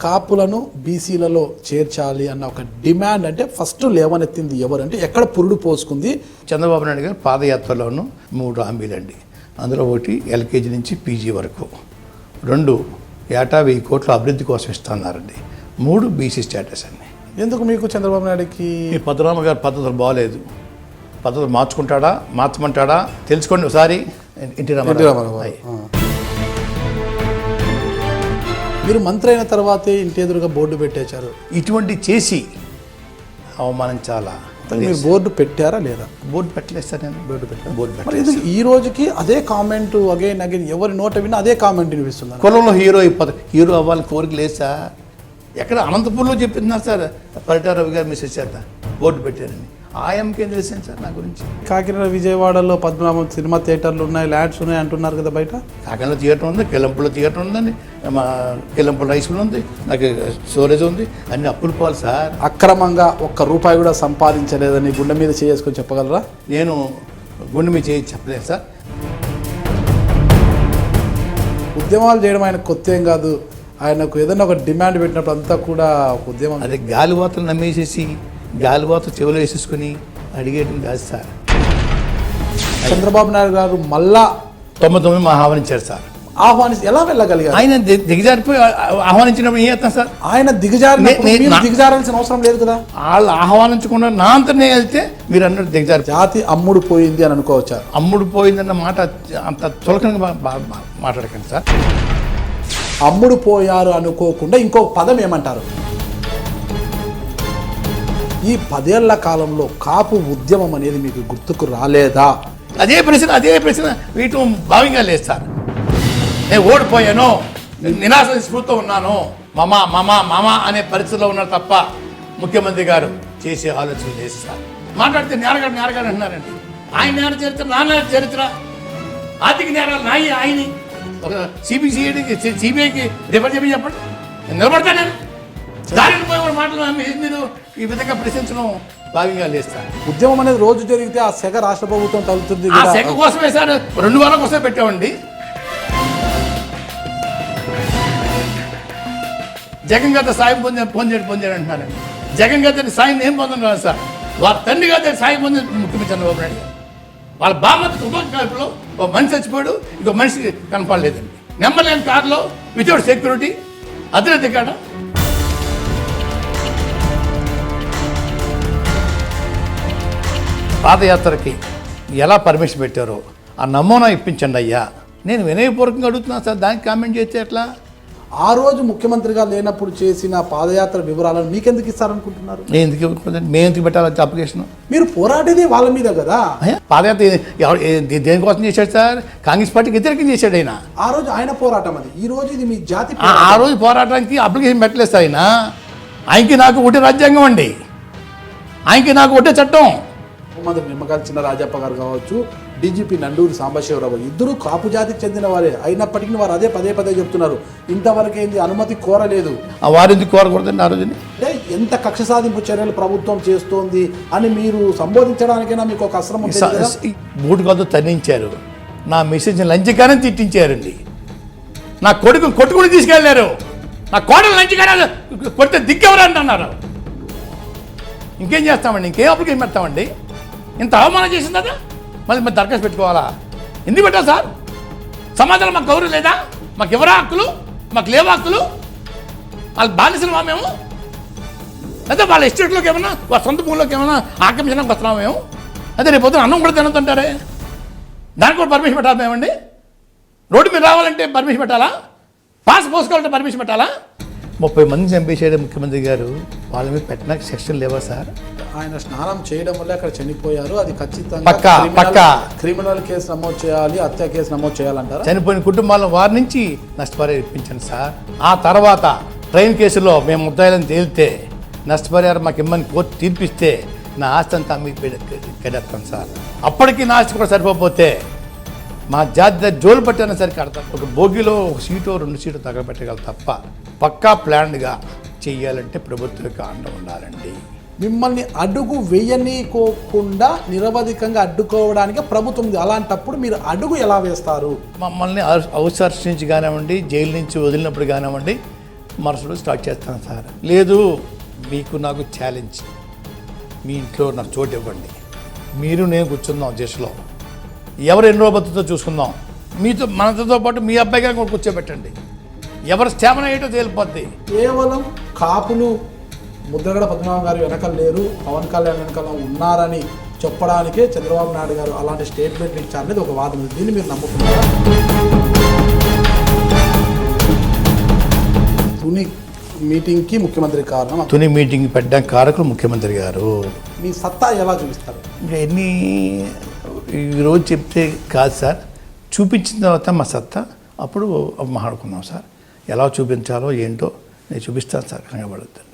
కాపులను బీసీలలో చేర్చాలి అన్న ఒక డిమాండ్ అంటే ఫస్ట్ లేవనెత్తింది ఎవరంటే ఎక్కడ పురుడు పోసుకుంది? చంద్రబాబు నాయుడు గారు పాదయాత్రలోనూ 3 హామీలండి. అందులో ఒకటి ఎల్కేజీ నుంచి పీజీ వరకు, 2 ఏటా 1000 కోట్ల అభివృద్ధి కోసం ఇస్తున్నారండి, 3 బీసీ స్టేటస్ అండి. ఎందుకు మీకు చంద్రబాబు నాయుడుకి ఈ పద్మనాభ గారి పద్ధతులు బాగోలేదు, పద్ధతులు మార్చమంటాడా తెలుసుకోండి ఒకసారి. ఎన్టీ రామారావు మీరు మంత్రి అయిన తర్వాతే ఇంటి ఎదురుగా బోర్డు పెట్టేశారు. ఇటువంటి చేసి అవమానించాలా? మీరు బోర్డు పెట్టారా లేదా? బోర్డు పెట్టలేదు సార్, నేను బోర్డు మరి ఇది ఈ రోజుకి అదే కామెంట్ అగైన్ ఎవరి నోట విన్నా అదే కామెంట్ వినిపిస్తుంది. కులంలో హీరో అవ్వాలని కోరిక లేదు సార్. ఎక్కడ అనంతపూర్లో చెప్తున్నారు సార్, పరిటాల రవి గారు మెసేజ్ చేద్దాం బోర్డు పెట్టారని. ఆయనకేం తెలిసింది సార్ నా గురించి? కాకినాడ విజయవాడలో పద్మనాభం సినిమా థియేటర్లు ఉన్నాయి, ల్యాడ్స్ ఉన్నాయి అంటున్నారు కదా బయట. కాకినాడ థియేటర్ ఉంది, కిలంపులో థియేటర్ ఉందండి, మా కిలంపుల రైస్ మిల్ ఉంది, నాకు స్టోరేజ్ ఉంది, అన్ని అప్పులు పోవాలి సార్. అక్రమంగా ₹1 కూడా సంపాదించలేదని గుండె మీద చేసుకొని చెప్పగలరా? నేను గుండె మీద చేసి చెప్పలేదు సార్. ఉద్యమాలు చేయడం ఆయన కొత్త ఏం కాదు. ఆయనకు ఏదైనా ఒక డిమాండ్ పెట్టినప్పుడు అంతా కూడా ఒక ఉద్యమం. అదే గాలివాతలు నమ్మేసేసి గాలివాత చెవులు వేసేసుకుని అడిగేయడం కాదు సార్. చంద్రబాబు నాయుడు గారు మళ్ళా 99 ఆహ్వానించారు సార్. ఎలా వెళ్ళగలిగారు? ఆయన దిగజారిపోయి ఆహ్వానించినప్పుడు ఏం చేస్తాం సార్? ఆయన దిగజారాల్సిన అవసరం లేదు కదా. వాళ్ళు ఆహ్వానించకుండా నా అంతనే వెళ్తే మీరు అన్నట్టు దిగజారి జాతి అమ్ముడు పోయింది అని అనుకోవచ్చా? అమ్ముడు పోయిందన్న మాట అంత చులకనగా మాట్లాడకండి సార్. అమ్ముడు పోయారు అనుకోకుండా ఇంకో పదం ఏమంటారు? ఈ 10 ఏళ్ల కాలంలో కాపు ఉద్యమం అనేది మీకు గుర్తుకు రాలేదా? అదే ప్రశ్న వీటి భావంగా లేదు సార్. నేను ఓడిపోయాను, నిరాశ స్ఫూర్తితో ఉన్నాను, మామా అనే పరిస్థితిలో ఉన్నారు తప్ప ముఖ్యమంత్రి గారు చేసే ఆలోచన లేదు సార్. మాట్లాడితే నేరగాడు అంటున్నారండి. ఆయన నేర చరిత్ర, నా నేర చరిత్ర, ఆర్థిక నేరాలు నాయి ఆయన్ని ఒక సిబిఐకి రిఫర్ చెప్పండి, నేను నిలబడతా. నేను దారిని పోయే మాటలు మీరు ఈ విధంగా ప్రశ్నించడం భావ్యంగా లేస్తారు. ఉద్యమం అనేది రోజు జరిగితే ఆ సెగ రాష్ట్ర ప్రభుత్వం తగ్గుతుంది. ఆ సెగ కోసమే సార్ 2 వారాల కోసమే పెట్టామండి. జగన్ గారి సాయం పొందాడు అంటున్నారండి. జగన్ గారి సాయం ఏం పొందడం సార్, వాళ్ళ తండ్రి గారి సాయం పొందిన ముఖ్యమంత్రి చంద్రబాబు నాయుడు గారు. వాళ్ళ బామ్మత కుటుంబంలో ఒక మనిషి చచ్చిపోయాడు, ఇంకో మనిషి కనపడలేదండి. నెంబర్ లేని కార్లో వితౌట్ సెక్యూరిటీ అతనే కాడ. పాదయాత్రకి ఎలా పర్మిషన్ పెట్టారో ఆ నమూనా ఇప్పించండి అయ్యా. నేను వినయపూర్వకంగా అడుగుతున్నాను సార్, దానికి కామెంట్ చేస్తే ఎట్లా? ఆ రోజు ముఖ్యమంత్రిగా లేనప్పుడు చేసిన పాదయాత్ర వివరాలను మీకెందుకు ఇస్తారనుకుంటున్నారు? మేము ఎందుకు పెట్టాలి అప్లికేషన్? మీరు పోరాడేది వాళ్ళ మీద కదా. పాదయాత్ర దేనికోసం చేశాడు సార్? కాంగ్రెస్ పార్టీకి వ్యతిరేకం చేశాడు ఆయన. ఆ రోజు ఆయన పోరాటం అది, ఈ రోజు ఇది మీ జాతి. ఆ రోజు పోరాటానికి అప్లికేషన్ పెట్టలేదు సార్ ఆయన. ఆయనకి నాకు ఒకటే రాజ్యాంగం అండి, ఆయనకి నాకు ఒకటే చట్టం. హోంమంత్రి నిమ్మకాయల చిన్న రాజప్ప గారు కావచ్చు, డీజీపీ నండూరి సాంబశివరావు ఇద్దరు కాపు జాతికి చెందిన వారే అయినప్పటికీ వారు అదే పదే చెప్తున్నారు, ఇంతవరకు ఏంది అనుమతి కోరలేదు. వారెందుకు కోరకూడదండి? ఆ రోజుని అంటే ఎంత కక్ష సాధింపు చర్యలు ప్రభుత్వం చేస్తోంది అని మీరు సంబోధించడానికైనా మీకు ఒక అస్త్రం ఉంటుంది. 3 గంటలు తన్నించారు, నా మెసేజ్ లంచగానే తిట్టించారండి. నా కొడుకు కొట్టుకుని తీసుకెళ్లారు, నా కోడలు లంచగానే కొడితే దిక్కెవరు అంటున్నారు. ఇంకేం చేస్తామండి? ఇంకేం అప్లికేషన్ పెడతామండి? ఇంత అవమానం చేసింది కదా, మళ్ళీ దరఖాస్తు పెట్టుకోవాలా? ఎందుకు పెట్టాలి సార్? సమాజంలో మాకు గౌరవం లేదా? మాకు ఎవరా హక్కులు? మాకు లేవా హక్కులు? వాళ్ళ బానిసలు మేము? అదే వాళ్ళ ఎస్టేట్లోకి ఏమన్నా, వాళ్ళ సొంత భూమిలోకి ఏమన్నా ఆక్రమించడానికి వస్తున్నాము మేము? అదే రేపు పొద్దున అన్నం కూడా తినొద్దంటారే, దానికి కూడా పర్మిషన్ పెట్టాలి మేమండి? రోడ్డు మీద రావాలంటే పర్మిషన్ పెట్టాలా? పాస్ పోసుకోవాలంటే పర్మిషన్ పెట్టాలా? 30 మంది చంపేసాడు ముఖ్యమంత్రి గారు, వాళ్ళ మీద పెట్టిన సెక్షన్ లేవా సార్? ఆయన స్నానం చేయడం వల్ల అక్కడ చనిపోయారు, అది ఖచ్చితంగా క్రిమినల్ కేసు నమోదు చేయాలి, హత్య కేసు నమోదు చేయాలంటారు. చనిపోయిన కుటుంబాల వారి నుంచి నష్టపరిహారం ఇప్పించండి సార్. ఆ తర్వాత ట్రైన్ కేసులో మేము ముద్దాయిలను తేలితే నష్టపరిహారం మాకు ఇమ్మని కోర్టు తీర్పిస్తే నా ఆస్తి అంతా మీకు కెడేస్తాను సార్. అప్పటికీ నా ఆస్తి కూడా సరిపోతే మా జాతి జోలు పట్టిన సరికి కడతాం. ఒక బోగిలో 1 సీటో 2 సీటో తగలబెట్టగలరు తప్ప పక్కా ప్లాన్డ్గా చెయ్యాలంటే ప్రభుత్వం యొక్క అండ ఉండాలండి. మిమ్మల్ని అడుగు వేయనీకోకుండా నిరవధికంగా అడ్డుకోవడానికి ప్రభుత్వం ఉంది. అలాంటప్పుడు మీరు అడుగు ఎలా వేస్తారు? మమ్మల్ని హౌస్ అరెస్ట్ నుంచి కానివ్వండి, జైలు నుంచి వదిలినప్పుడు కానివ్వండి, మరుసటి రోజు స్టార్ట్ చేస్తాను సార్. లేదు మీకు నాకు ఛాలెంజ్, మీ ఇంట్లో నాకు చోటు ఇవ్వండి, మీరు నేను కూర్చుందాం జస్ట్లో, ఎవరు ఎన్ని రోజులు బతుకుతో చూసుకుందాం, మీతో మనతో పాటు మీ అబ్బాయి గారిని కూడా కూర్చోబెట్టండి, ఎవరు స్టామినా ఏంటో తేలిపోద్ది. కేవలం కాపులు ముద్రగడ పద్మనాభం గారు వెనకాల లేరు, పవన్ కళ్యాణ్ వెనకాల ఉన్నారని చెప్పడానికే చంద్రబాబు నాయుడు గారు అలాంటి స్టేట్మెంట్లు ఇచ్చారనేది ఒక వాదన. దీన్ని మీరు నమ్ముతున్నారా? తుని మీటింగ్కి ముఖ్యమంత్రి కారణం, తుని మీటింగ్ పెట్టడానికి కారకులు ముఖ్యమంత్రి గారు. మీ సత్తా ఎలా చూపిస్తారు? ఇంకా ఎన్ని ఈరోజు చెప్తే కాదు సార్, చూపించిన తర్వాత మా సత్తా అప్పుడు మాట్లాడుకుందాం సార్. ఎలా చూపించాలో ఏంటో నేను చూపిస్తాను సార్, కనబడుతుంది.